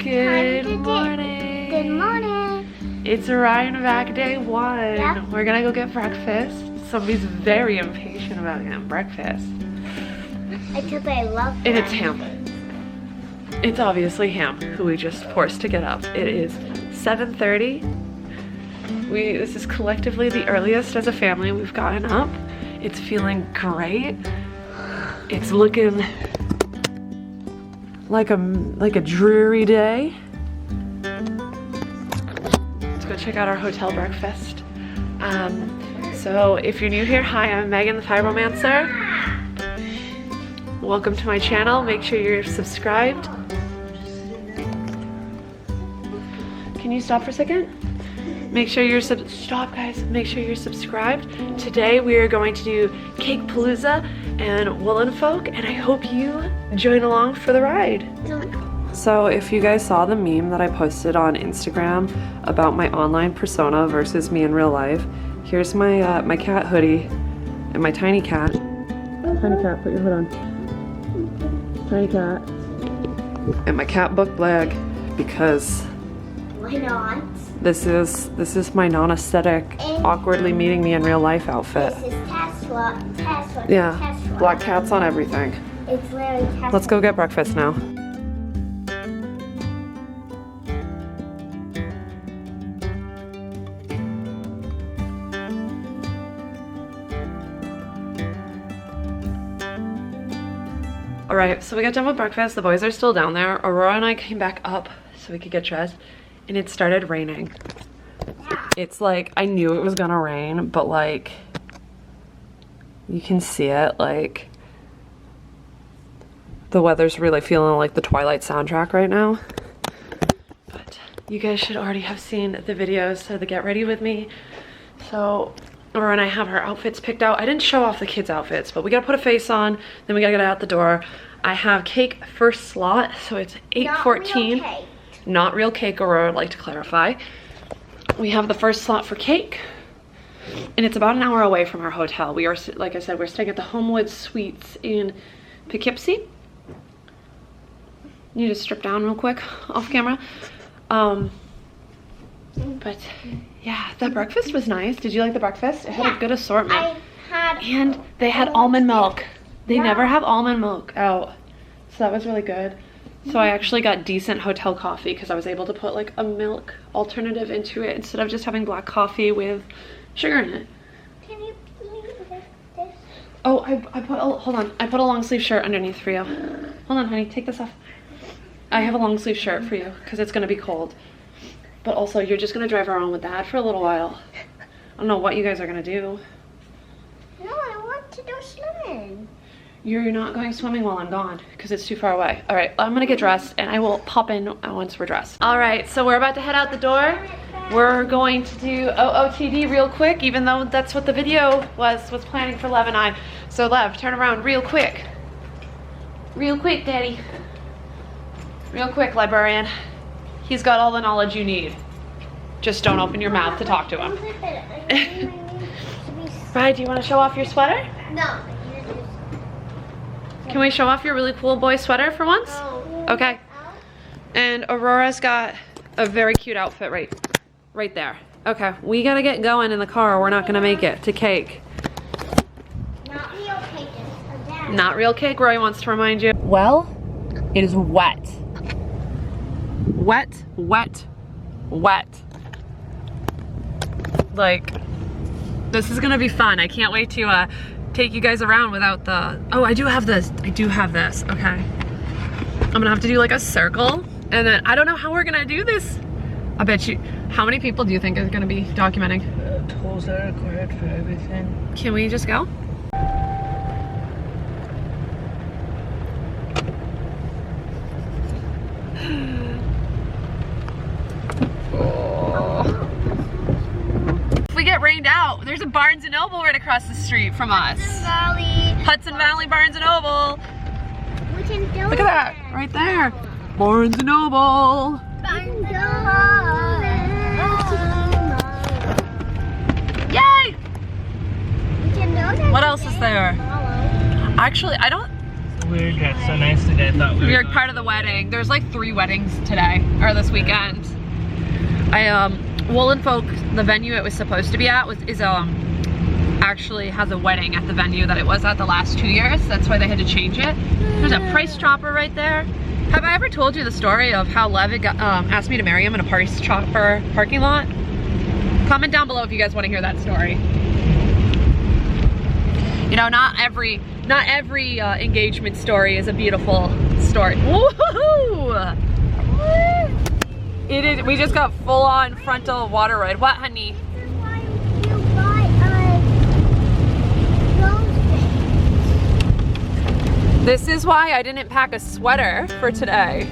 Good morning. Good morning. It's Ryan back day one. Yeah. We're gonna go get breakfast. Somebody's very impatient about getting breakfast. Because I love And it's Ham. It's obviously Ham, who we just forced to get up. It is 7:30. This is collectively the earliest as a family we've gotten up. It's feeling great. It's looking like a dreary day. Let's go check out our hotel breakfast. So if you're new here, hi, I'm Megan the Fibromancer. Welcome to my channel. Make sure you're subscribed. Can you stop for a second? Make sure you're stop guys, make sure you're subscribed. Today we are going to do Cakepalooza and Woolen Folk, and I hope you join along for the ride. So if you guys saw the meme that I posted on Instagram about my online persona versus me in real life, here's my my cat hoodie and my tiny cat. Tiny cat, put your hood on. Tiny cat. And my cat book bag, because Why not? this is my non-aesthetic, awkwardly meeting me in real life outfit. This is Tesla. Yeah, Tesla. black cats on everything. It's literally Tesla. Let's go get breakfast now. All right, so we got done with breakfast. The boys are still down there. Aurora and I came back up so we could get dressed, and it started raining. It's like, I knew it was gonna rain, but like, you can see it, like, the weather's really feeling like the Twilight soundtrack right now. But you guys should already have seen the videos, so the get ready with me. So Aurora and I have our outfits picked out. I didn't show off the kids' outfits, but we gotta put a face on, then we gotta get out the door. I have cake first slot, so it's 8:14. Not real cake, Aurora would like to clarify. We have the first slot for cake, and it's about an hour away from our hotel. We are, like I said, we're staying at the Homewood Suites in Poughkeepsie. You just strip down real quick off camera. But yeah, the breakfast was nice. Did you like the breakfast? It had a good assortment. And they had almond milk. They never have almond milk out, so that was really good. So I actually got decent hotel coffee because I was able to put like a milk alternative into it instead of just having black coffee with sugar in it. Can you please lift this? Oh, hold on. I put a long sleeve shirt underneath for you. Hold on, honey, take this off. I have a long sleeve shirt for you because it's gonna be cold. But also, you're just gonna drive around with Dad for a little while. I don't know what you guys are gonna do. No, I want to go swimming. You're not going swimming while I'm gone because it's too far away. All right, I'm gonna get dressed and I will pop in once we're dressed. All right, so we're about to head out the door. We're going to do OOTD real quick, even though that's what the video was planning for Lev and I. So Lev, turn around real quick. Real quick, Daddy. Real quick, librarian. He's got all the knowledge you need. Just don't open your mouth to talk to him. Right, do you want to show off your sweater? No. Can we show off your really cool boy sweater for once? Okay. And Aurora's got a very cute outfit right there. Okay, we gotta get going in the car or we're not gonna make it to cake. Not real cake. Not real cake, Roy wants to remind you. Well, it is wet. Wet, wet, wet. Like, this is gonna be fun. I can't wait to take you guys around without the, oh, I do have this, okay. I'm gonna have to do like a circle, and then I don't know how we're gonna do this. I bet you, how many people do you think is gonna be documenting? Tools are required for everything. Can we just go? If we get rained out, there's a Barnes & Noble right across the street from us. Hudson Valley Barnes & Noble. We can do Look at that, right there. Barnes & Noble. Yay! What else is there? Actually, I don't we got so nice today. I thought we were You're part of the wedding. There's like 3 weddings today, or this weekend. Woolen Folk, the venue it was supposed to be at actually has a wedding at the venue that it was at the last 2 years. That's why they had to change it. There's a price chopper right there. Have I ever told you the story of how Levitt asked me to marry him in a price chopper parking lot? Comment down below if you guys want to hear that story. You know, not every engagement story is a beautiful story. Woohoo! It is. We just got full-on frontal water ride. What, honey? This is why I didn't pack a sweater for today.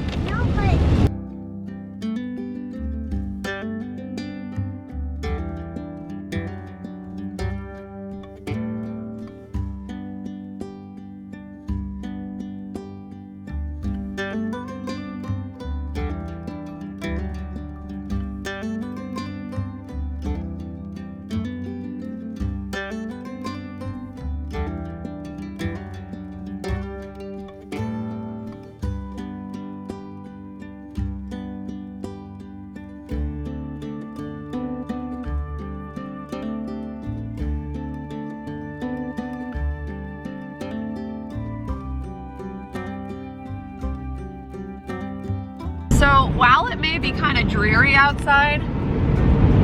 So while it may be kind of dreary outside,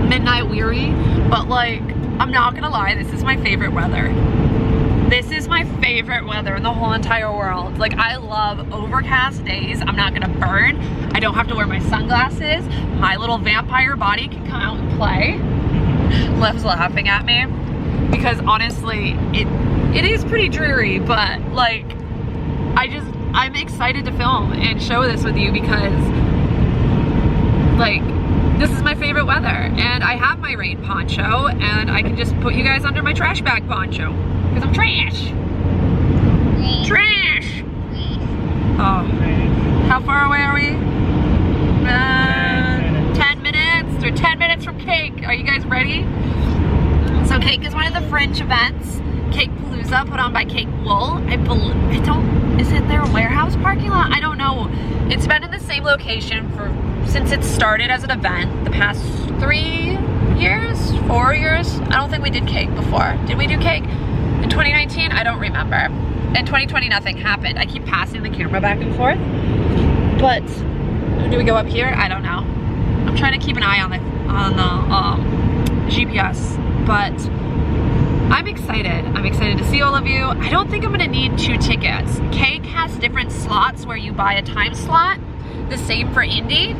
midnight weary, but like, I'm not gonna lie, this is my favorite weather. This is my favorite weather in the whole entire world. Like, I love overcast days. I'm not gonna burn. I don't have to wear my sunglasses. My little vampire body can come out and play. Lev's laughing at me because honestly, it is pretty dreary, but like, I'm excited to film and show this with you because like, this is my favorite weather, and I have my rain poncho, and I can just put you guys under my trash bag poncho because I'm trash. Trash. Oh, how far away are we? 10 minutes. We're 10 minutes from Cake. Are you guys ready? So Cake is one of the Fringe events. Cakepalooza, put on by Cake Wool. Is it their warehouse parking lot? I don't know. It's been in the same location since it started as an event the past 3 years, 4 years. I don't think we did Cake before. Did we do Cake in 2019? I don't remember. In 2020, nothing happened. I keep passing the camera back and forth. But do we go up here? I don't know. I'm trying to keep an eye on the GPS, but I'm excited. I'm excited to see all of you. I don't think I'm gonna need 2 tickets. Cake has different slots where you buy a time slot. The same for Indy.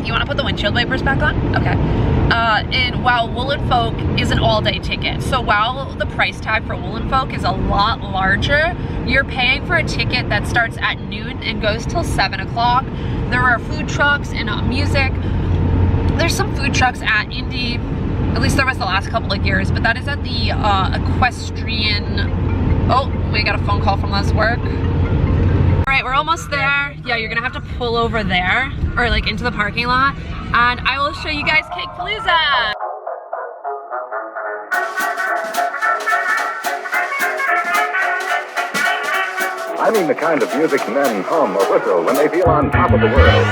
You wanna put the windshield wipers back on? Okay. And while Woolen Folk is an all-day ticket. So while the price tag for Woolen Folk is a lot larger, you're paying for a ticket that starts at noon and goes till 7 o'clock. There are food trucks and music. There's some food trucks at Indy. At least there was the last couple of years, but that is at the equestrian. Oh, we got a phone call from Les work. All right, we're almost there. Yeah, you're gonna have to pull over there, or like into the parking lot, and I will show you guys Cakepalooza. I mean the kind of music men hum or whistle when they feel on top of the world.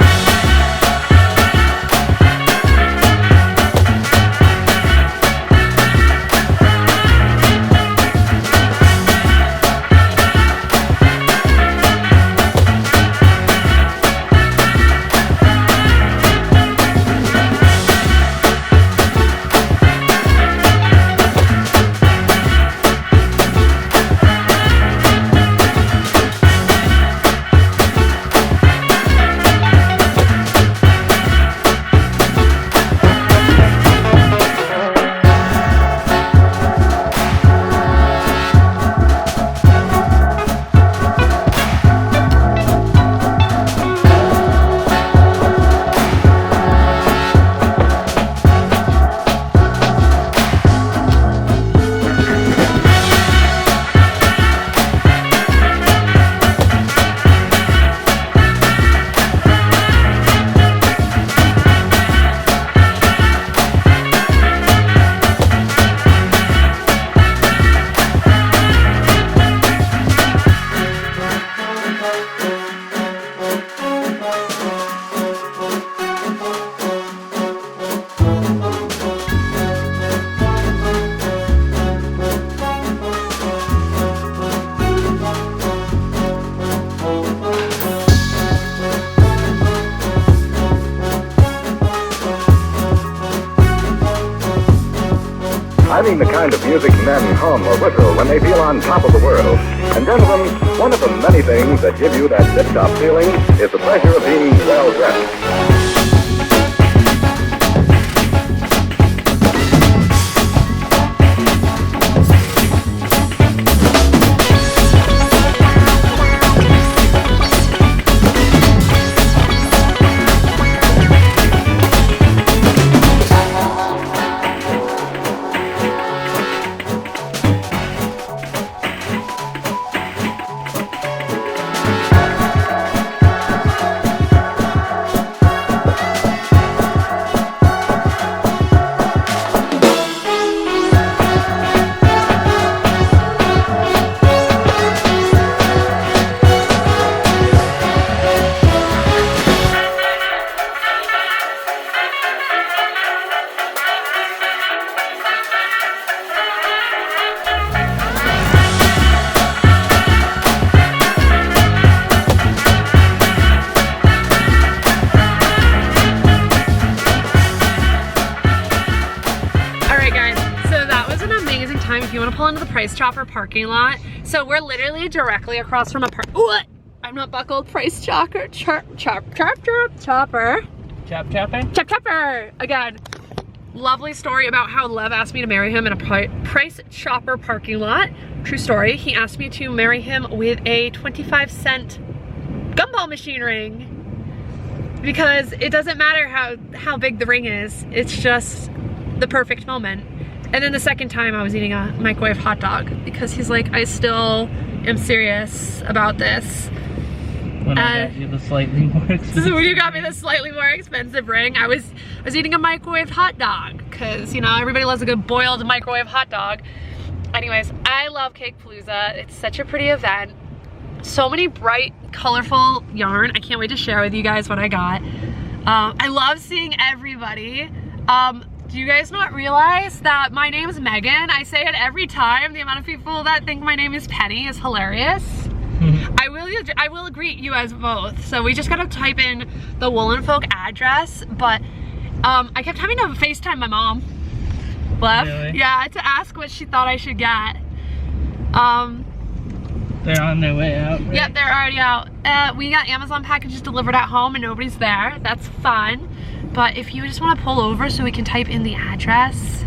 I mean the kind of music men hum or whistle when they feel on top of the world. And gentlemen, one of the many things that give you that tip-top feeling is the pleasure of being well-dressed. If you want to pull into the Price Chopper parking lot. So we're literally directly across from a I'm not buckled. Price Chopper. Chopper. Again, lovely story about how Lev asked me to marry him in a Price Chopper parking lot. True story. He asked me to marry him with a 25-cent gumball machine ring because it doesn't matter how big the ring is. It's just the perfect moment. And then the second time I was eating a microwave hot dog because he's like, I still am serious about this. When I got you the slightly more expensive So when you got me the slightly more expensive ring, I was eating a microwave hot dog because, you know, everybody loves a good boiled microwave hot dog. Anyways, I love Cakepalooza. It's such a pretty event. So many bright, colorful yarn. I can't wait to share with you guys what I got. I love seeing everybody. Do you guys not realize that my name is Megan? I say it every time. The amount of people that think my name is Penny is hilarious. I will greet you as both. So we just gotta type in the Woolen Folk address, but I kept having to FaceTime my mom. Lev? Really? Yeah, to ask what she thought I should get. They're on their way out, right? Yep, they're already out. We got Amazon packages delivered at home and nobody's there. That's fun. But if you just want to pull over so we can type in the address.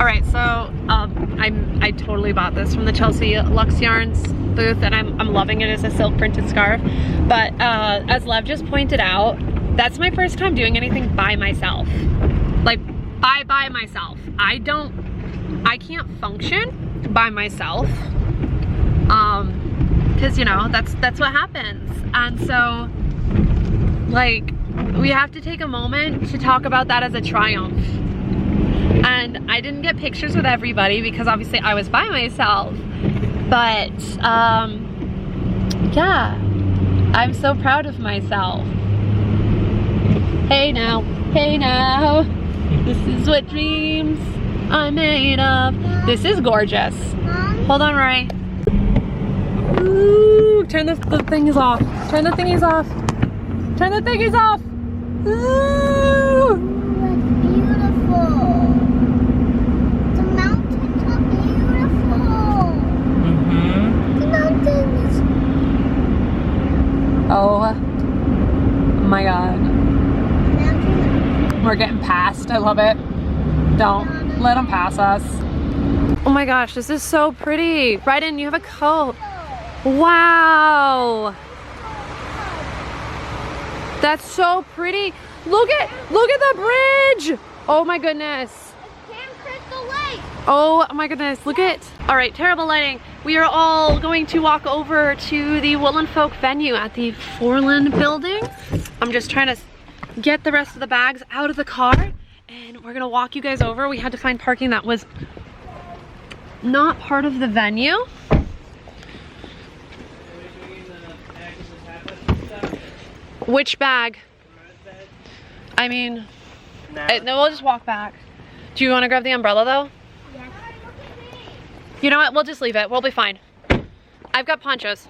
All right, so I totally bought this from the Chelsea Luxe Yarns booth and I'm loving it as a silk printed scarf. But as Lev just pointed out, that's my first time doing anything by myself. Like by myself. I can't function by myself. Cause you know, that's what happens. And so like, we have to take a moment to talk about that as a triumph. And I didn't get pictures with everybody because obviously I was by myself. But yeah, I'm so proud of myself. Hey now, this is what dreams are made of. This is gorgeous. Hold on, Rory. Ooh, turn the thingies off. Turn the thingies off. Turn the thingies off. Ooh. That's beautiful. The mountains are beautiful. The mountains. Oh my god. We're getting passed. I love it. Don't let them pass us. Oh my gosh, this is so pretty. Bryden, you have a coat. Wow. That's so pretty. Look at the bridge. Oh my goodness. Oh my goodness, look at. All right, terrible lighting. We are all going to walk over to the Woolen Folk venue at the Forland building. I'm just trying to get the rest of the bags out of the car and we're gonna walk you guys over. We had to find parking that was not part of the venue. Which bag? I mean, no, we'll just walk back. Do you want to grab the umbrella though? Yes. You know what? We'll just leave it. We'll be fine. I've got ponchos.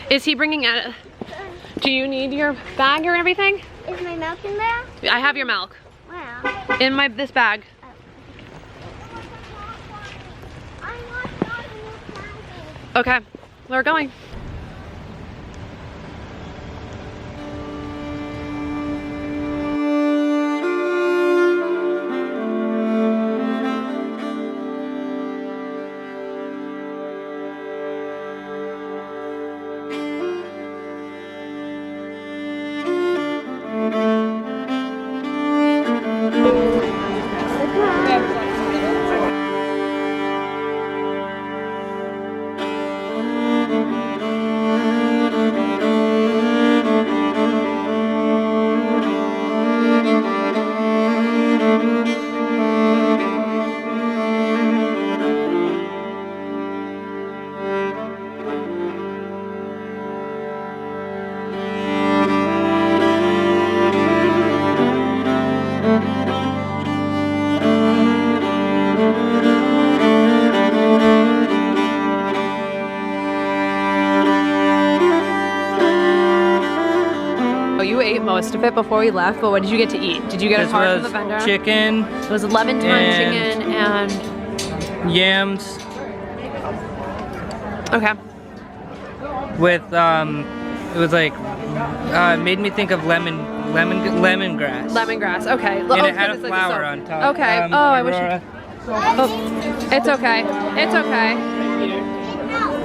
Is he bringing it? Do you need your bag or everything? Is my milk in there? I have your milk. Wow. In this bag. Okay, we're going. You ate most of it before we left, but what did you get to eat? Did you get a card from the vendor? Chicken. It was 11 ton chicken and yams. Okay. With it was like made me think of lemongrass. Lemongrass. Okay. And it had a flower on top. Okay. I wish. Oh, it's okay. It's okay.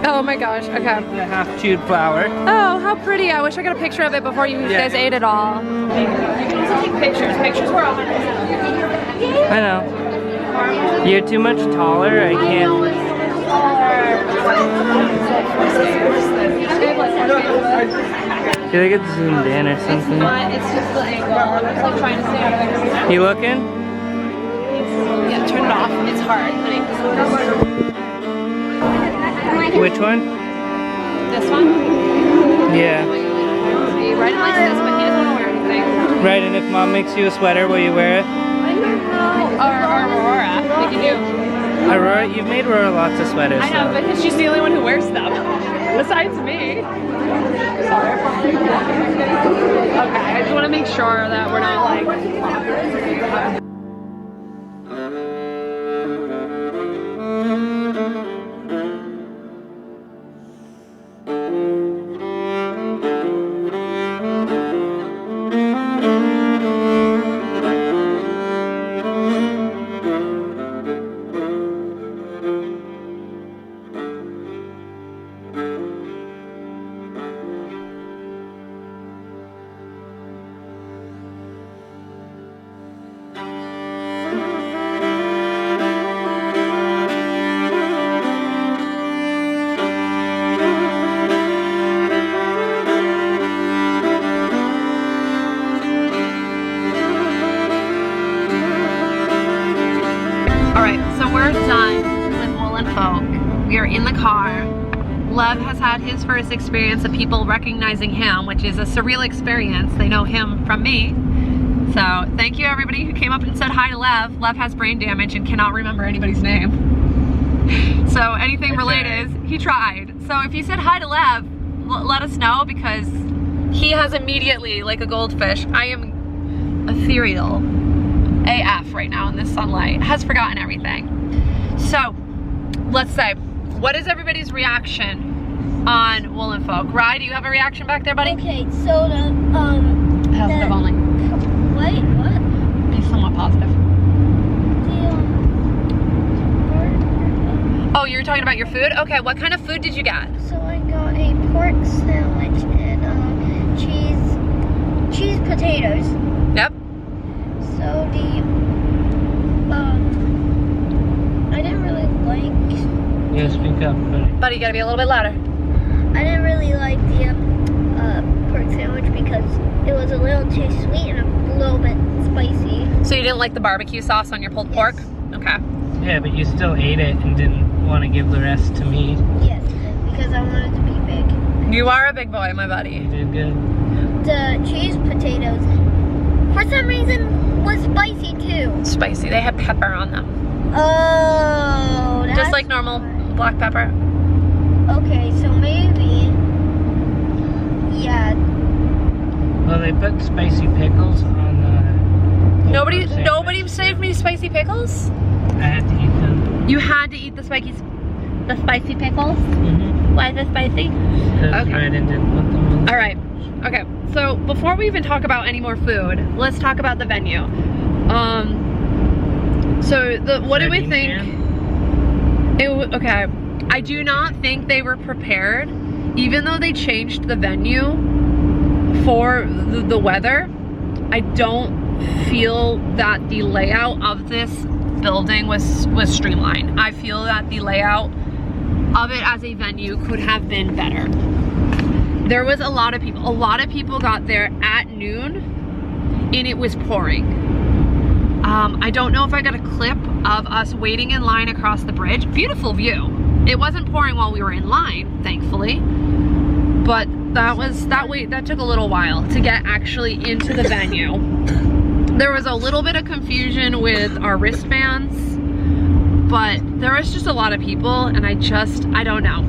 Oh my gosh. Okay. The half chewed flower. Oh, how pretty! I wish I got a picture of it before you guys ate it all. You can also take pictures. Pictures were all. I know. You're too much taller. I can't. I feel like it's zoomed in or something. It's just the angle. I'm just like trying to stay out of it. You looking? Yeah, turn it off. It's hard, honey. Which one? This one? Yeah. See, Ryan likes this, but he doesn't want to wear anything. Right, and if mom makes you a sweater, will you wear it? Or Aurora. We can do. Aurora? You've made Aurora lots of sweaters. I know, though. because she's the only one who wears them. Besides me. Sorry. Okay, I just want to make sure that we're not like... We are in the car. Lev has had his first experience of people recognizing him, which is a surreal experience. They know him from me. So thank you everybody who came up and said hi to Lev. Lev has brain damage and cannot remember anybody's name. So anything related, he tried. So if you said hi to Lev, let us know because he has immediately, like a goldfish, I am ethereal AF right now in this sunlight, has forgotten everything. So let's say, what is everybody's reaction on Woolen Folk? Rye, do you have a reaction back there, buddy? Okay, so the Positive only. Wait, what? Be somewhat positive. Oh, you were talking about your food? Okay, what kind of food did you get? So I got a pork sandwich and cheese potatoes. Yep. So I didn't really like. Yeah, speak up, buddy. Buddy, you gotta be a little bit louder. I didn't really like the pork sandwich because it was a little too sweet and a little bit spicy. So you didn't like the barbecue sauce on your pulled pork? Okay. Yeah, but you still ate it and didn't want to give the rest to me. Yes, because I wanted to be big. You are a big boy, my buddy. You did good. The cheese potatoes, for some reason, was spicy too. Spicy. They had pepper on them. Oh, that's Just like normal black pepper. Okay, so maybe, yeah. Well, they put spicy pickles on the... Nobody saved me spicy pickles? I had to eat them. You had to eat the spicy... the spicy pickles? Mm-hmm. Why is it spicy? Okay. Right into what All right. Okay. So before we even talk about any more food, let's talk about the venue. So what do we think? Okay. I do not think they were prepared, even though they changed the venue for the weather. I don't feel that the layout of this building was streamlined. I feel that the layout of it as a venue could have been better. There was a lot of people. A lot of people got there at noon and it was pouring. I don't know if I got a clip of us waiting in line across the bridge. Beautiful view. It wasn't pouring while we were in line, thankfully. But that took a little while to get actually into the venue. There was a little bit of confusion with our wristbands, but there was just a lot of people, and I don't know.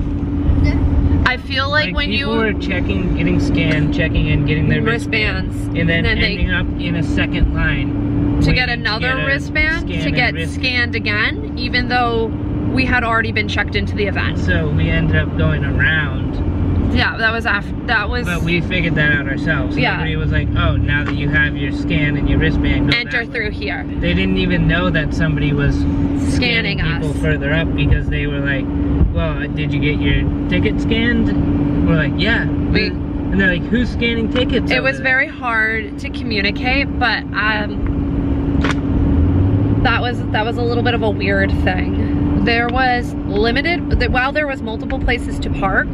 I feel like when people were checking, getting scanned, checking and getting their wristbands, and then ending up in a second line to get another wristband to get scanned again, even though we had already been checked into the event. So we ended up going around. Yeah, that was. But we figured that out ourselves. Yeah. Everybody was like, "Oh, now that you have your scan and your wristband, go enter through here." They didn't even know that somebody was Scanning people us. further up because they were like, "Well, did you get your ticket scanned?" We're like, "Yeah." And they're like, "Who's scanning tickets?" It was very hard to communicate, but that was a little bit of a weird thing. There was while there was multiple places to park,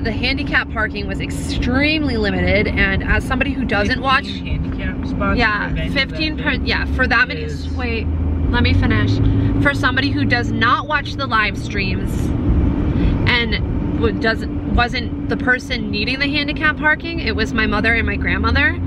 the handicap parking was extremely limited, and as somebody who doesn't watch handicap spots, yeah, 15 per, yeah, for that many, wait, let me finish. For somebody who does not watch the live streams and wasn't the person needing the handicap parking, it was my mother and my grandmother.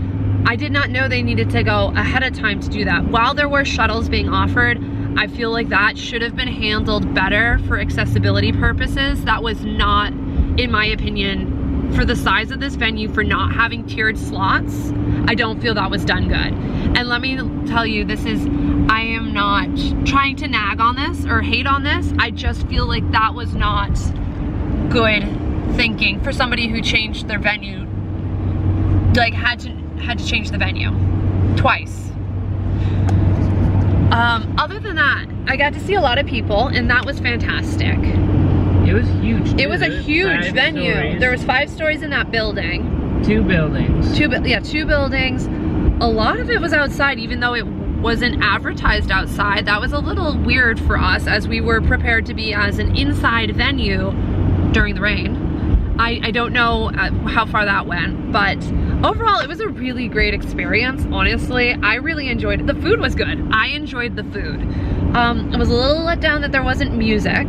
I did not know they needed to go ahead of time to do that. While there were shuttles being offered, I feel like that should have been handled better for accessibility purposes. That was not, in my opinion, for the size of this venue, for not having tiered slots, I don't feel that was done good. And let me tell you, I am not trying to nag on this or hate on this. I just feel like that was not good thinking for somebody who changed their venue, like had to change the venue twice. Other than that, I got to see a lot of people, and that was fantastic. It was huge. It was a huge venue. Stories. There was 5 stories in that building. 2 buildings. 2 buildings. A lot of it was outside, even though it wasn't advertised outside. That was a little weird for us, as we were prepared to be as an inside venue during the rain. I don't know how far that went, but overall it was a really great experience. Honestly, I really enjoyed it. The food was good. I enjoyed the food. I was a little let down that there wasn't music.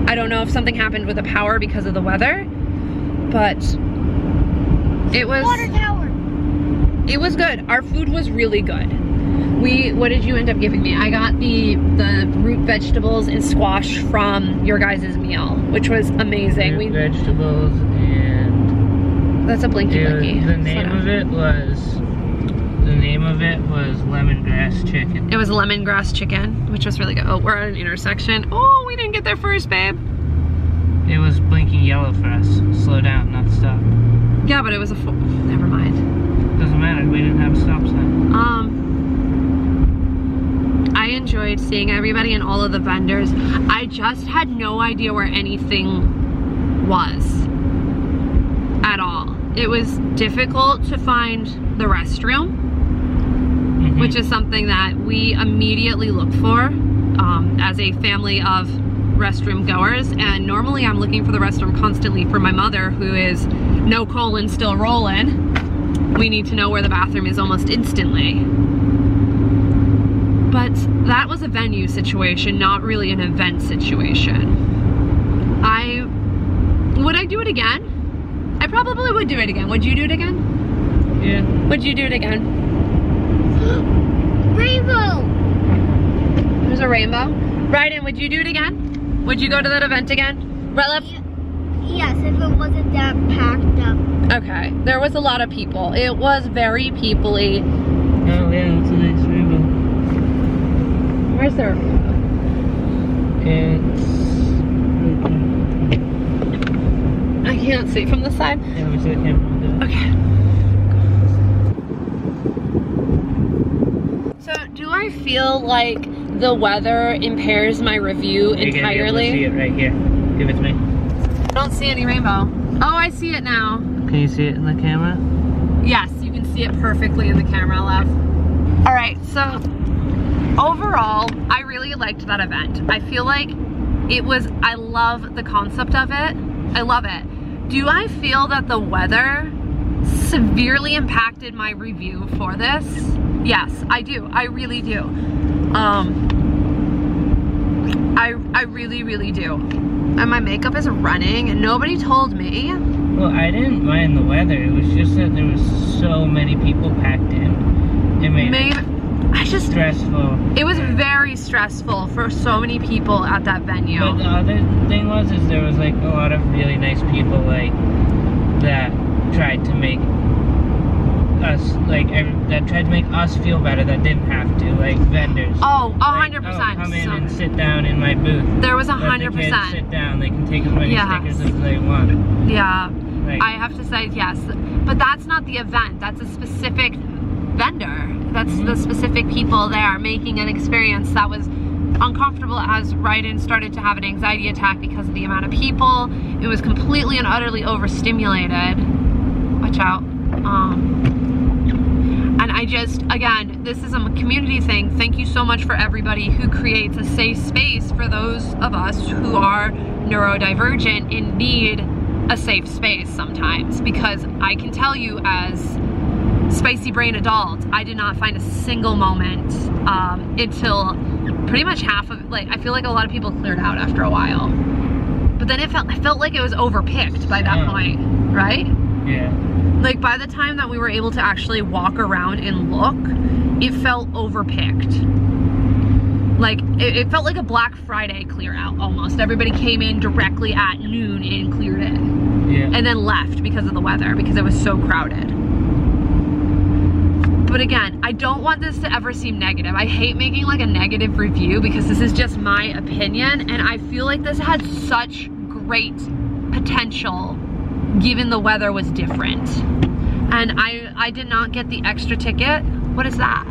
I don't know if something happened with the power because of the weather, but it was Water tower. It was good. Our food was really good. What did you end up giving me? I got the root vegetables and squash from your guys' meal, which was amazing. Root vegetables and that's a blinky blinky. The name of it was lemongrass chicken. It was lemongrass chicken, which was really good. Oh, we're at an intersection. Oh, we didn't get there first, babe. It was blinking yellow for us. Slow down, not stop. Yeah, but it was never mind. Doesn't matter, we didn't have a stop sign. I enjoyed seeing everybody and all of the vendors. I just had no idea where anything was at all. It was difficult to find the restroom, which is something that we immediately look for as a family of restroom goers. And normally I'm looking for the restroom constantly for my mother, who is no colon still rolling. We need to know where the bathroom is almost instantly. But that was a venue situation, not really an event situation. Would I do it again? I probably would do it again. Would you do it again? Yeah. Would you do it again? Rainbow. There's a rainbow. Ryden, would you do it again? Would you go to that event again? Relip? Yes, if it wasn't that packed up. Okay. There was a lot of people. It was very people-y. Oh yeah, that's a nice rainbow. Where's the rainbow? I can't see from the side. Yeah, let me see the camera. Okay. So, do I feel like the weather impairs my review entirely? You're gonna be able to see it right here. Give it to me. I don't see any rainbow. Oh, I see it now. Can you see it in the camera? Yes, you can see it perfectly in the camera, love. All right, so overall, I really liked that event. I feel like I love the concept of it. I love it. Do I feel that the weather severely impacted my review for this? Yes, I do. I really do. I really, really do. And my makeup is running and nobody told me. Well, I didn't mind the weather. It was just that there was so many people packed in. It made it stressful. It was very stressful for so many people at that venue. But the other thing was, there was like a lot of really nice people like that tried to make us feel better that didn't have to, like vendors. Oh, 100%. Like, come in and sit down in my booth. There was 100%. Let the kids sit down. They can take as many stickers as they want. Yeah. Like, I have to say yes, but that's not the event. That's a specific vendor. That's the specific people there making an experience that was uncomfortable as Ryden started to have an anxiety attack because of the amount of people. It was completely and utterly overstimulated. Watch out. And I just, again, this is a community thing. Thank you so much for everybody who creates a safe space for those of us who are neurodivergent and need a safe space sometimes, because I can tell you as spicy brain adult, I did not find a single moment until pretty much half of, like, I feel like a lot of people cleared out after a while, but then I felt like it was overpicked by that point, right? Yeah. Like by the time that we were able to actually walk around and look, it felt overpicked. Like it felt like a Black Friday clear out almost. Everybody came in directly at noon and cleared it. Yeah. And then left because of the weather, because it was so crowded. But again, I don't want this to ever seem negative. I hate making like a negative review because this is just my opinion, and I feel like this had such great potential given the weather was different. And I did not get the extra ticket. What is that?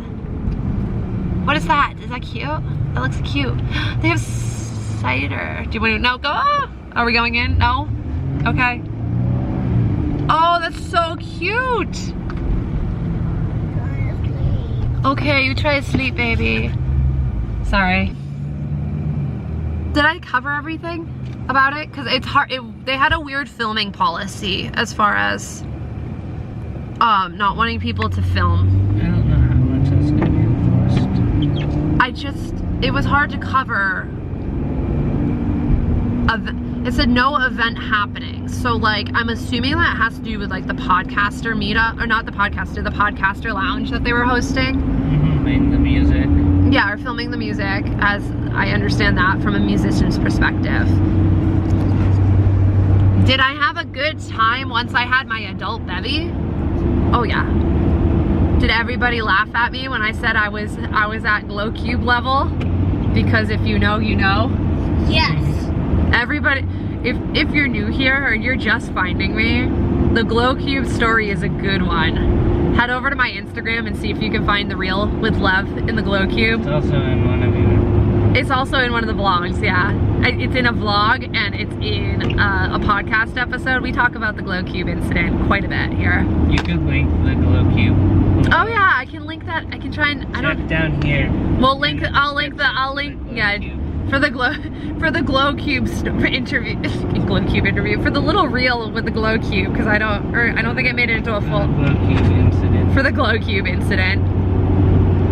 What is that? Is that cute? That looks cute. They have cider. Do you want to, no, go? Are we going in? No? Okay. Oh, that's so cute. Okay, you try to sleep, baby. Sorry. Did I cover everything about it? Because it's hard. They had a weird filming policy as far as not wanting people to film. I don't know how much that's going to be enforced. It was hard to cover. It said no event happening. So like, I'm assuming that has to do with like the podcaster meetup, or not the podcaster, the podcaster lounge that they were hosting. Filming the music. Yeah, or filming the music, as I understand that from a musician's perspective. Did I have a good time once I had my adult bevy? Oh yeah. Did everybody laugh at me when I said I was at glow cube level? Because if you know, you know. Yes. Everybody, if you're new here or you're just finding me, the glow cube story is a good one. Head over to my Instagram and see if you can find the reel with Lev in the glow cube. It's also in one of your... It's also in one of the vlogs, yeah. It's in a vlog and it's in a podcast episode. We talk about the glow cube incident quite a bit here. You could link the glow cube. Oh yeah, I can link that. I can try and, I don't... down here. We'll link, I'll link, yeah. For the glow cube interview, for the little reel with the glow cube, because I don't think it made it into a full glow cube incident. For the glow cube incident.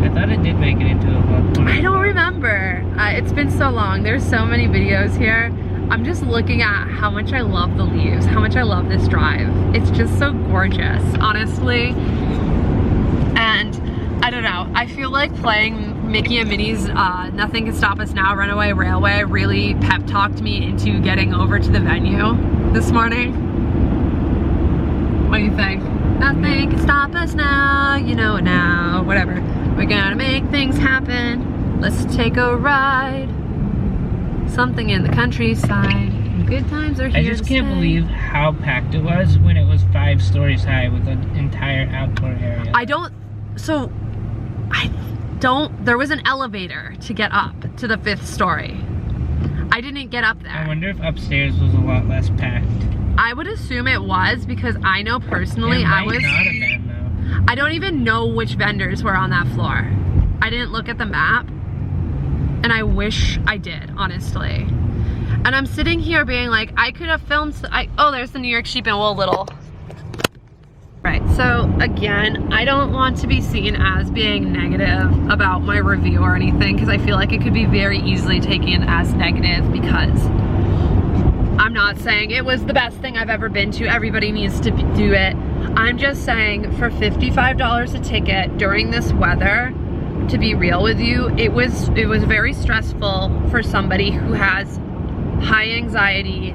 I thought it did make it into a vlog. I don't remember. It's been so long. There's so many videos here. I'm just looking at how much I love the leaves, how much I love this drive. It's just so gorgeous, honestly. And I don't know. I feel like playing Mickey and Minnie's Nothing Can Stop Us Now Runaway Railway really pep talked me into getting over to the venue this morning. What do you think? Nothing can stop us now, you know it now, whatever. We're gonna make things happen. Let's take a ride. something in the countryside. Good times are here. I just to can't stay. believe how packed it was when it was 5 stories high with an entire outdoor area. There was an elevator to get up to the 5th story. I didn't get up there. I wonder if upstairs was a lot less packed. I would assume it was, because I know personally It might not have been, though. I don't even know which vendors were on that floor. I didn't look at the map, and I wish I did, honestly. And I'm sitting here being like, I could have filmed, oh, there's the New York Sheep and Wool little. Right, so again, I don't want to be seen as being negative about my review or anything, because I feel like it could be very easily taken as negative, because I'm not saying it was the best thing I've ever been to. Everybody needs to do it. I'm just saying, for $55 a ticket during this weather, to be real with you, it was very stressful for somebody who has high anxiety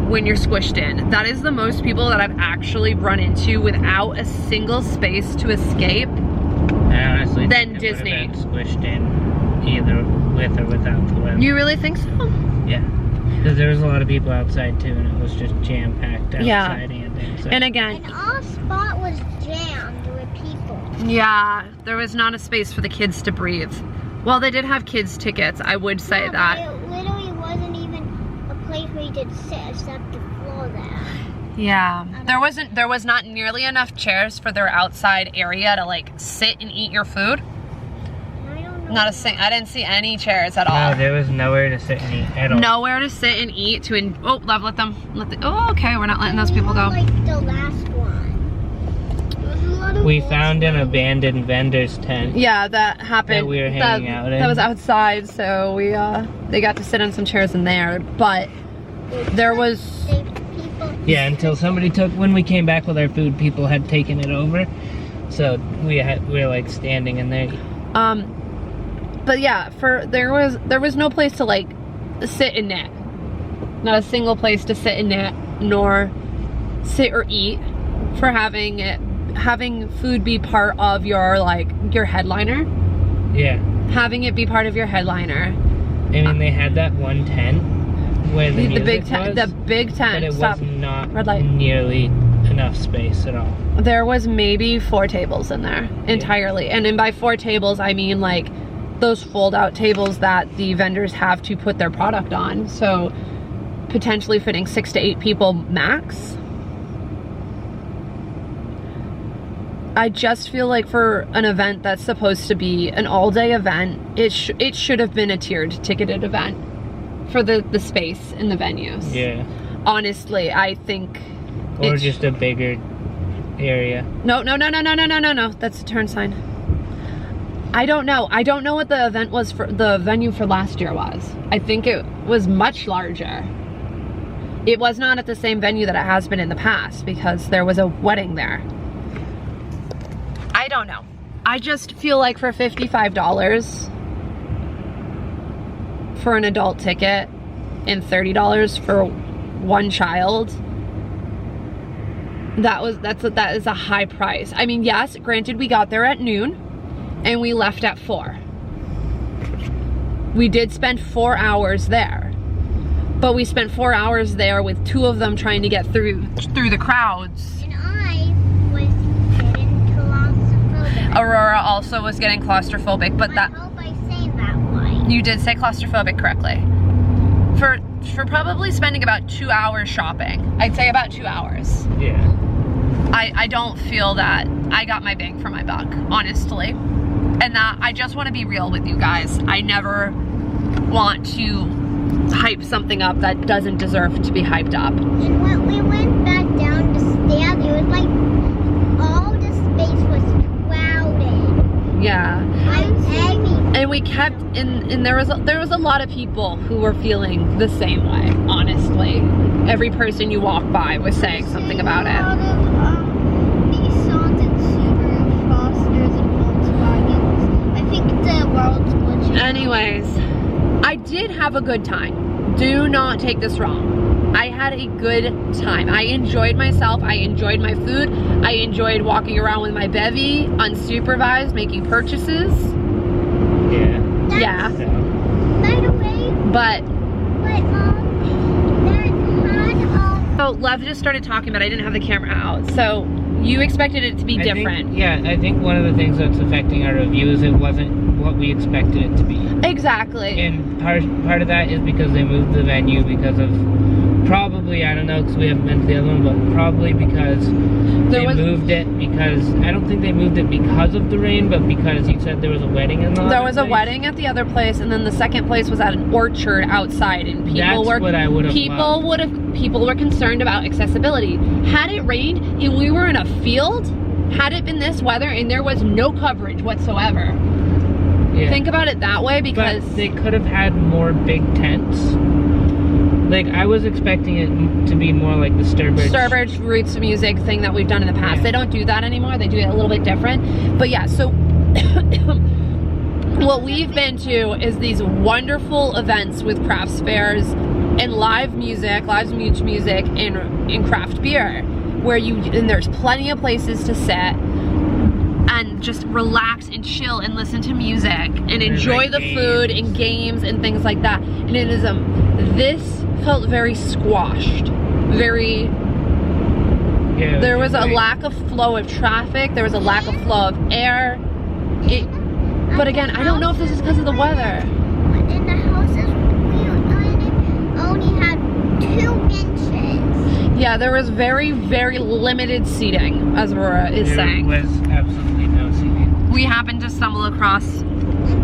when you're squished in. That is the most people that I've actually run into without a single space to escape. I honestly Than think it would Disney. have been squished in either with or without the weather. You really think so? Yeah. Because there was a lot of people outside too, and it was just jam-packed outside Yeah. and inside. And again, And our spot was jammed with people. yeah, there was not a space for the kids to breathe. Well, they did have kids tickets, I would say No, that. but it literally wasn't even a place where you could sit except the floor there. Yeah, there was not nearly enough chairs for their outside area to like sit and eat your food. I don't know. Not a thing. I didn't see any chairs at all. No, there was nowhere to sit and eat at all. Nowhere to sit and eat. Oh, okay, we're not letting those people go. Like the last one. There was a lot of We holes found an there. abandoned vendor's tent. Yeah, that happened. That we were hanging out in. That was outside, so we they got to sit on some chairs in there, but there was. People. Yeah, until somebody when we came back with our food, people had taken it over. So we were like standing in there. But yeah, there was no place to like sit and knit. Not a single place to sit and knit, nor sit or eat, for having food be part of your your headliner. Yeah. Having it be part of your headliner. I mean, they had that one tent where the music big tent, was, the big tent. but it Stop. was not Red light. nearly enough space at all. There was maybe 4 tables in there entirely, and then by 4 tables I mean like those fold-out tables that the vendors have to put their product on. So potentially fitting 6 to 8 people max. I just feel like for an event that's supposed to be an all-day event, it should have been a tiered ticketed event for the space in the venues. Yeah. Honestly, I think. Or just a bigger area. No. That's a turn sign. I don't know. I don't know what the event was for the venue for last year was. I think it was much larger. It was not at the same venue that it has been in the past because there was a wedding there. I don't know. I just feel like for $55 for an adult ticket and $30 for one child, that is a high price. I mean, yes, granted, we got there at noon and we left at 4. We did spend 4 hours there, but we spent 4 hours there with 2 of them trying to get through the crowds. And I was getting claustrophobic. Aurora also was getting claustrophobic, but I hope I say that right. you did say claustrophobic correctly. For probably spending about 2 hours shopping. I'd say about 2 hours. Yeah. I don't feel that I got my bang for my buck, honestly. And that I just want to be real with you guys. I never want to hype something up that doesn't deserve to be hyped up. And when we went back down the stairs, it was like all the space was crowded. Yeah. Like heavy. And we kept and there was a lot of people who were feeling the same way, honestly. Every person you walk by was saying something about A lot it. of Nissans and Subaru Foresters and Volkswagens. I think the world's glitching. Anyways, I did have a good time. Do not take this wrong. I had a good time. I enjoyed myself. I enjoyed my food. I enjoyed walking around with my bevy, unsupervised, making purchases. Yeah. Yeah. So, By the way, But Wait, Mom. That had So Lev just started talking, but I didn't have the camera out. So you expected it to be different. I think one of the things that's affecting our review is it wasn't what we expected it to be. Exactly. And part of that is because they moved the venue because of, probably, I don't know, because we haven't been to the other one, but probably because they moved it because, I don't think they moved it because of the rain, but because you said there was a wedding in the other There was a place. wedding at the other place, and then the second place was at an orchard outside, and people were what I would have people were concerned about accessibility. Had it rained and we were in a field, had it been this weather and there was no coverage whatsoever. Yeah. Think about it that way, because But they could have had more big tents. Like, I was expecting it to be more like the Sturbridge roots music thing that we've done in the past. Yeah. They don't do that anymore. They do it a little bit different. But yeah, so what we've been to is these wonderful events with crafts fairs and live music and craft beer, where and there's plenty of places to sit and just relax and chill and listen to music and enjoy like the food and games and things like that. And it is this felt very squashed, very. Yeah, There was a lack of flow of traffic. There was a lack of flow of air. But again, I don't know if this is because of the weather. in the houses we only had 2 benches. Yeah, there was very, very limited seating, as Aurora is saying. There was absolutely no seating. We happened to stumble across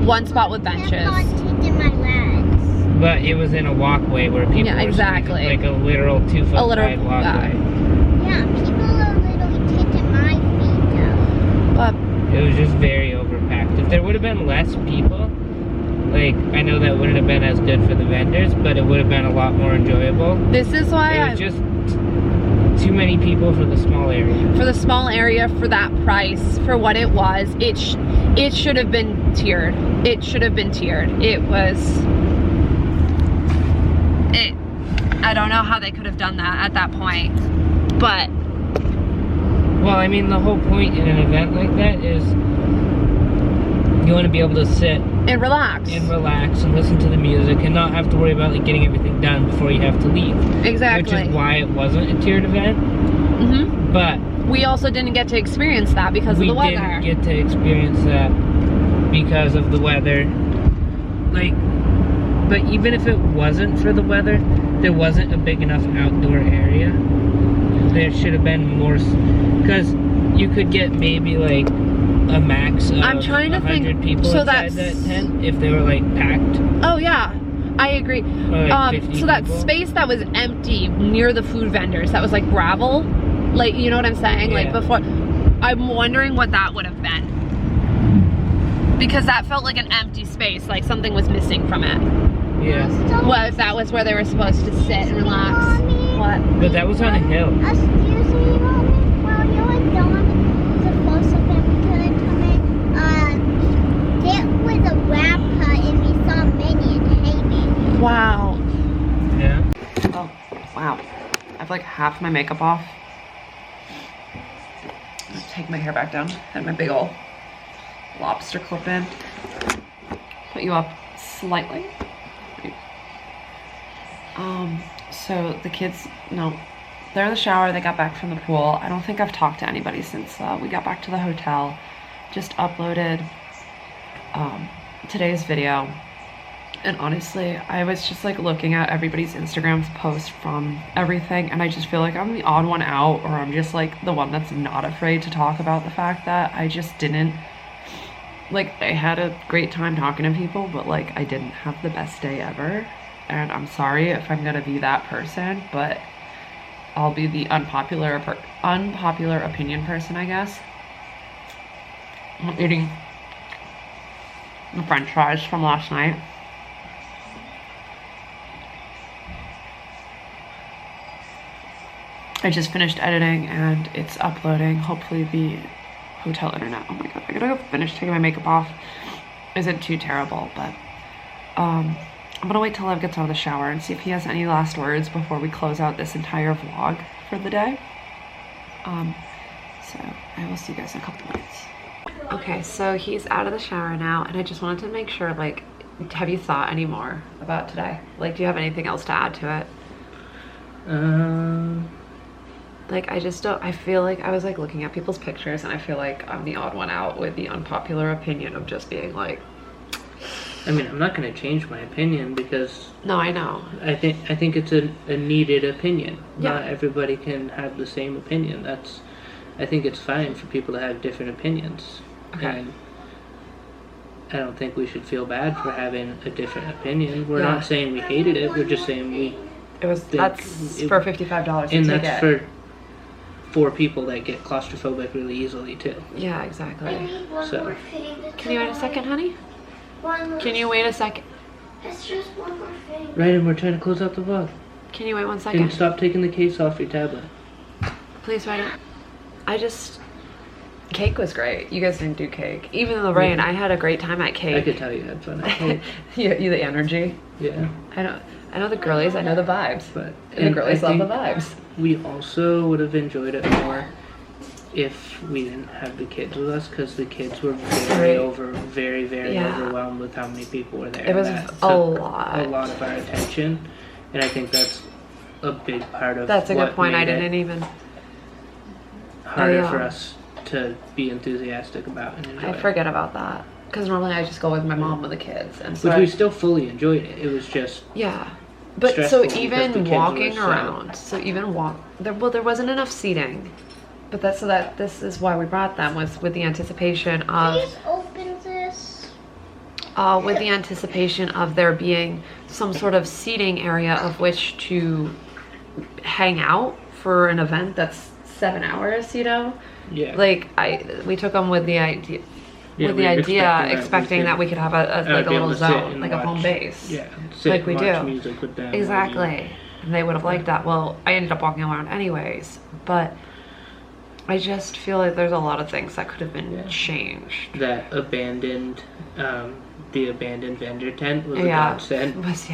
one spot with benches. Taking my legs. But it was in a walkway where people Yeah, were exactly. like a literal 2-foot wide walkway. Yeah, people are literally taking my feet out. But It was just very overpacked. If there would have been less people, like, I know that wouldn't have been as good for the vendors, but it would have been a lot more enjoyable. this is why It was just too many people for the small area. for the small area, for that price, for what it was, it should have been tiered. It should have been tiered. I don't know how they could have done that at that point, but Well, I mean, the whole point in an event like that is you want to be able to sit and relax. and listen to the music and not have to worry about like getting everything done before you have to leave. Exactly. Which is why it wasn't a tiered event. Mm-hmm. But We also didn't get to experience that because of the weather. we didn't get to experience that because of the weather. Like, but even if it wasn't for the weather, there wasn't a big enough outdoor area. There should have been more, because you could get maybe like a max of I'm trying to 100 think, people so inside that's- that tent if they were like packed. Oh yeah, I agree. Or like 50 so that people. space that was empty near the food vendors, that was like gravel, like, you know what I'm saying? Like Yeah. before, I'm wondering what that would have been. Because that felt like an empty space, like something was missing from it. Yeah. What if that was where they were supposed to sit and relax? What? But that was on a hill. Excuse me, Mommy. While you were doing the first event, we couldn't come in. There was a rap cut and we saw Minnie and Hey Minnie. Wow. Yeah. Oh, wow. I have like half my makeup off. I'm gonna take my hair back down and my big ol' lobster clip in. Put you up slightly. So the kids, no, they're in the shower. They got back from the pool. I don't think I've talked to anybody since we got back to the hotel. Just uploaded today's video. And honestly, I was just like looking at everybody's Instagram's post from everything, and I just feel like I'm the odd one out, or I'm just like the one that's not afraid to talk about the fact that I just didn't, like, I had a great time talking to people, but like I didn't have the best day ever. And I'm sorry if I'm gonna be that person, but I'll be the unpopular opinion person, I guess. I'm eating the french fries from last night. I just finished editing and it's uploading. Hopefully the hotel internet, oh my god, I gotta go finish taking my makeup off, isn't too terrible, but I'm gonna wait till Lev gets out of the shower and see if he has any last words before we close out this entire vlog for the day. So I will see you guys in a couple minutes. Okay, so he's out of the shower now, and I just wanted to make sure, like, have you thought any more about today? Like, do you have anything else to add to it? Like, I just don't, I feel like I was like looking at people's pictures and I feel like I'm the odd one out with the unpopular opinion of just being like, I mean, I'm not going to change my opinion because no, I know. I think it's a needed opinion. Yeah. Not everybody can have the same opinion. I think it's fine for people to have different opinions. Okay. And I don't think we should feel bad for having a different opinion. We're Yeah. not saying we hated it. We're just saying we. That's for $55 And a that's ticket. for people that get claustrophobic really easily too. Yeah, I exactly. need one So. more thing to Can you wait a second, honey? One Can you wait a second? It's just one more thing. Right, and we're trying to close out the vlog. Can you wait 1 And second? stop taking the case off your tablet. Please wait. Cake was great. You guys didn't do cake. Even in the rain, I had a great time at cake. I could tell you had fun at home. you the energy. Yeah. I know the girlies, I know the vibes. But And the girlies I love the think vibes. We also would have enjoyed it more if we didn't have the kids with us, because the kids were very Yeah. overwhelmed with how many people were there. It was That a took lot. a lot of our attention, and I think that's a big part of That's a what good point. I made it didn't even. harder yeah. for us to be enthusiastic about and enjoy. I forget about that. Because normally I just go with my mom with the kids. And so Which we still fully enjoyed it. It was just yeah. But stressful so because the even kids walking were so- around, there wasn't enough seating. But this is why we brought them, was with the anticipation of Please open this. with the anticipation of there being some sort of seating area of which to hang out for an event that's 7 hours, you know? yeah. Like we took them with the idea Yeah, with we the were idea expecting expecting that we could have a like a be able little to sit zone, and like a home watch- base. Yeah, sit Like and we watch do. music with them. Exactly. And they would have liked that. Well, I ended up walking around anyways, but I just feel like there's a lot of things that could have been Yeah. changed. That abandoned, the abandoned vendor tent was a Yeah, godsend. was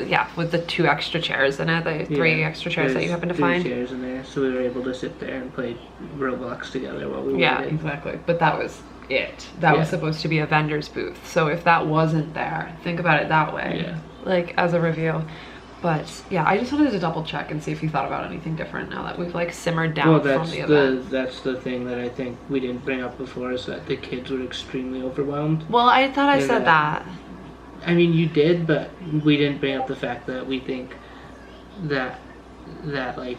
yeah, with the 2 extra chairs in it, the 3 Yeah, extra chairs that you there's happen to 3 find. chairs in there, so we were able to sit there and play Roblox together while we Yeah, waited. exactly. But that was it. That was Yeah. supposed to be a vendor's booth. So if that wasn't there, think about it that way. Yeah. Like as a review. But yeah, I just wanted to double check and see if you thought about anything different now that we've like simmered down Well, from the event. that's the thing that I think we didn't bring up before, is that the kids were extremely overwhelmed. Well, I thought I Yeah. said that. I mean, you did, but we didn't bring up the fact that we think that like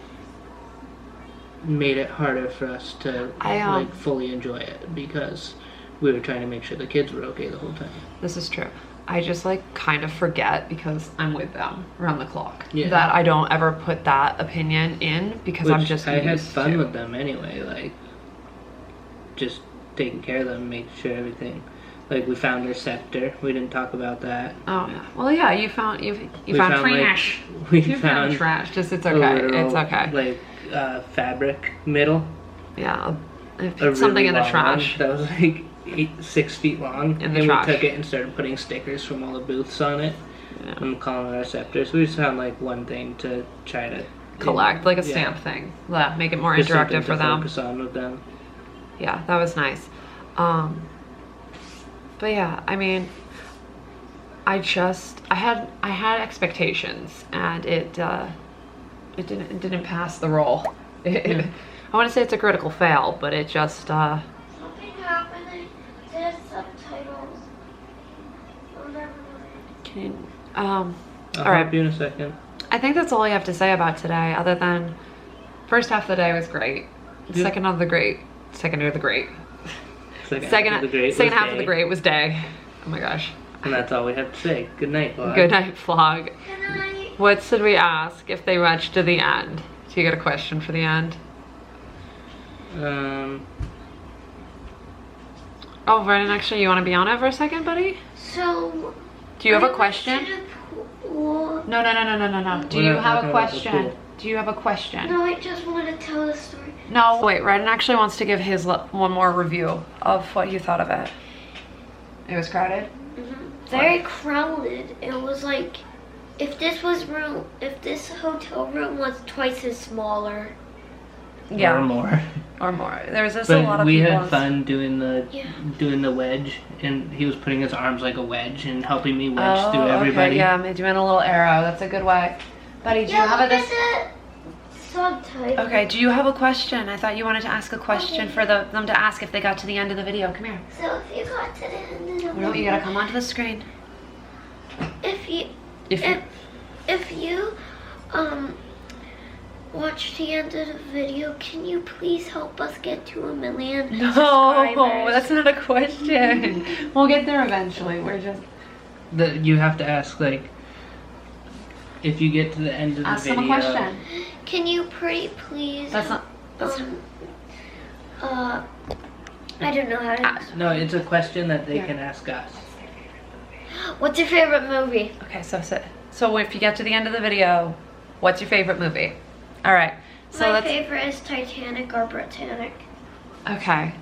made it harder for us to like fully enjoy it, because we were trying to make sure the kids were okay the whole time. This is true. I just like kind of forget because I'm with them around the clock. Yeah. That I don't ever put that opinion in because I'm Which just I had used fun to. with them anyway, like just taking care of them, making sure everything. Like we found their scepter. We didn't talk about that. Oh yeah. Well, yeah. You found We found found, like, trash. we You found found trash. Just it's a okay. little, It's okay. Like fabric middle. Yeah. I A put something really in the long trash. one that was like 6 feet long. In the and trash. we took it and started putting stickers from all the booths on it. Yeah. And calling it our scepter. So we just found like one thing to try to Collect like a yeah, stamp thing. Yeah. Make it more just something interactive for to them. focus on with them. Yeah, that was nice. But yeah, I mean, I had expectations, and it didn't pass the roll. I want to say it's a critical fail, but it just Something happened. There's subtitles. Oh, never mind. can I'll all right. help you in a second. I think that's all I have to say about today, other than first half of the day was great. Yeah. Second half of the great. Second half of the great was day. Oh my gosh. And that's all we have to say. Good night, vlog. Good night, vlog. Good night. What should we ask if they watched to the end? Do you got a question for the end? Oh, Vernon, actually, you want to be on it for a second, buddy? So. Do you have a I went question? to the pool. No. Do We're you not have talking a about the question? pool. Do you have a question? No, I just want to tell the story. No, wait, Redden actually wants to give his one more review of what you thought of it. It was crowded? Very crowded. It was like, if this hotel room was twice as smaller. Yeah. Or more. or more. There's just a lot But of we people. had fun doing the wedge, and he was putting his arms like a wedge and helping me wedge through everybody. Okay, yeah, I'm doing a little arrow. That's a good way. Buddy, do you have look this? at the subtitle. Okay, do you have a question? I thought you wanted to ask a question for them to ask if they got to the end of the video. Come here. So if you got to the end of the No, video, you gotta come onto the screen. if you watch the end of the video, can you please help us get to 1 million No, subscribers? that's not a question. We'll get there eventually. We're just You have to ask, like, if you get to the end of the ask video. them a question. Can you pretty please? That's not. That's I don't know how to. No, it's a question that they Yeah. can ask us. What's your favorite movie? okay. So if you get to the end of the video, what's your favorite movie? All right. So My let's. favorite is Titanic or Britannic. Okay.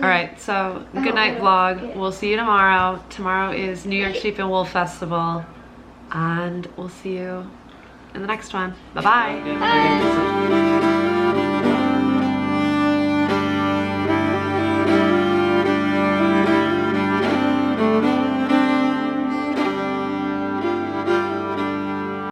All right. So good Oh, night, yeah. vlog. We'll see you tomorrow. Tomorrow is New York Sheep and Wool Festival, and we'll see you in the next one. Bye bye. Don't forget to